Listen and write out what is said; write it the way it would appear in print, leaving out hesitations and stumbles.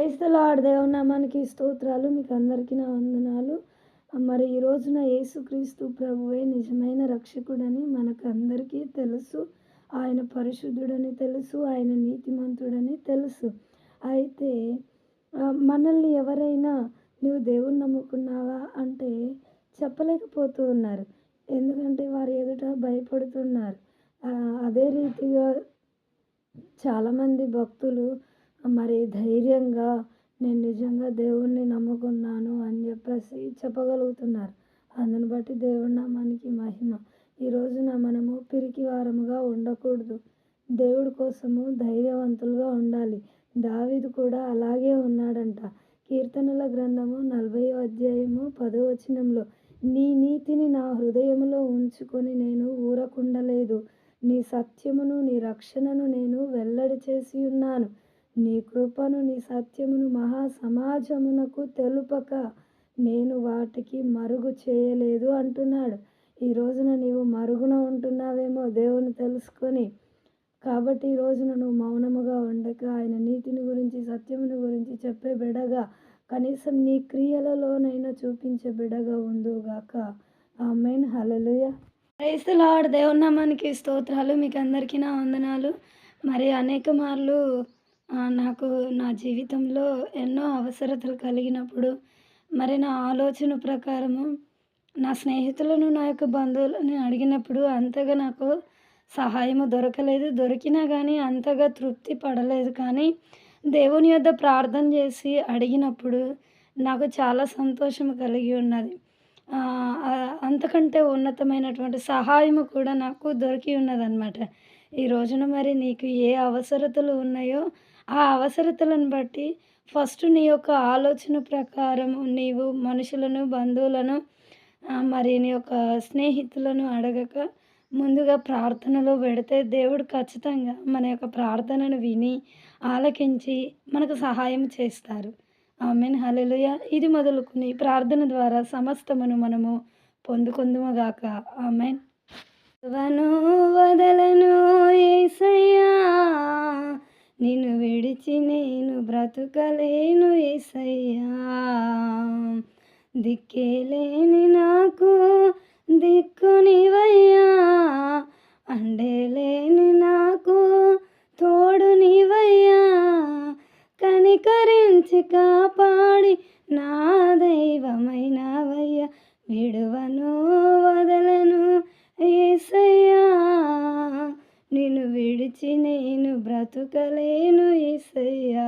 Praise the lord. దేవుని నామానికి స్తోత్రాలు. మీకు అందరికీ నా వందనాలు. మరి ఈ రోజున యేసుక్రీస్తు ప్రభువే నిజమైన రక్షకుడని మనకందరికీ తెలుసు. ఆయన పరిశుద్ధుడని తెలుసు. ఆయన నీతిమంతుడని తెలుసు. అయితే మనల్ని ఎవరైనా "నువ్వు దేవుణ్ణి నమ్ముకున్నావా?" అంటే చెప్పలేకపోతూ ఉన్నారు. ఎందుకంటే వారి ఎదుట భయపడుతున్నారు. అదే రీతిగా చాలామంది భక్తులు మరి ధైర్యంగా నేను నిజంగా దేవుణ్ణి నమ్ముకున్నాను అని చెప్పేసి చెప్పగలుగుతున్నారు. అందుని బట్టి దేవుడి నామానికి మహిమ. ఈ రోజున మనము పిరికివారముగా ఉండకూడదు. దేవుడి కోసము ధైర్యవంతులుగా ఉండాలి. దావీదు కూడా అలాగే ఉన్నాడంట. కీర్తనల గ్రంథము 40వ అధ్యాయము 10వ వచనంలో నీ నీతిని నా హృదయములో ఉంచుకొని నేను ఊరకుండలేదు. నీ సత్యమును నీ రక్షణను నేను వెల్లడి చేసి ఉన్నాను. నీ కృపను నీ సత్యమును మహా సమాజమునకు తెలుపక నేను వాటికి మరుగు చేయలేదు అంటున్నాడు. ఈ రోజున నీవు మరుగున ఉంటున్నావేమో దేవుని తెలుసుకొని. కాబట్టి ఈ రోజున నువ్వు మౌనముగా ఉండక ఆయన నీతిని గురించి సత్యముని గురించి చెప్పే బిడగా కనీసం నీ క్రియలలోనైనా చూపించే బిడగా ఉందుగాక. ఆమేన్. హల్లెలూయా. Praise the Lord. దేవుని నామానికి స్తోత్రాలు. మీకు అందరికీ నా వందనాలు. మరి అనేక మార్లు నాకు నా జీవితంలో ఎన్నో అవసరతలు కలిగినప్పుడు మరి నా ఆలోచన ప్రకారము నా స్నేహితులను నా యొక్క బంధువులని అడిగినప్పుడు అంతగా నాకు సహాయము దొరకలేదు. దొరికినా కానీ అంతగా తృప్తి పడలేదు. కానీ దేవుని యొద్ద ప్రార్థన చేసి అడిగినప్పుడు నాకు చాలా సంతోషం కలిగి ఉన్నది. అంతకంటే ఉన్నతమైనటువంటి సహాయము కూడా నాకు దొరికి ఉన్నదనమాట. ఈ రోజున మరి నీకు ఏ అవసరతలు ఉన్నాయో ఆ అవసరతలను బట్టి ఫస్ట్ నీ యొక్క ఆలోచన ప్రకారము నీవు మనుషులను, బంధువులను మరి నీ యొక్క స్నేహితులను అడగక ముందుగా ప్రార్థనలో పెడితే దేవుడు ఖచ్చితంగా మన యొక్క ప్రార్థనను విని ఆలకించి మనకు సహాయం చేస్తారు. ఆమేన్. హల్లెలూయా. ఇది మొదలుకొని ప్రార్థన ద్వారా సమస్తమును మనము పొందుకొందుముగాక. ఆమేన్. వను వదలను యేసయ్యా, నిన్ను విడిచి నేను బ్రతుకలేను యేసయ్యా. దిక్కే లేని నాకు దిక్కు నీవయ్యా, అండే లేని నాకు తోడు నీవయ్యా. కనికరించి కాపాడి నా దైవమైనవయ్యా. విడువను వదలను యేసయ్యా, నిన్ను విడిచి నేను బ్రతుకలేను యేసయ్యా.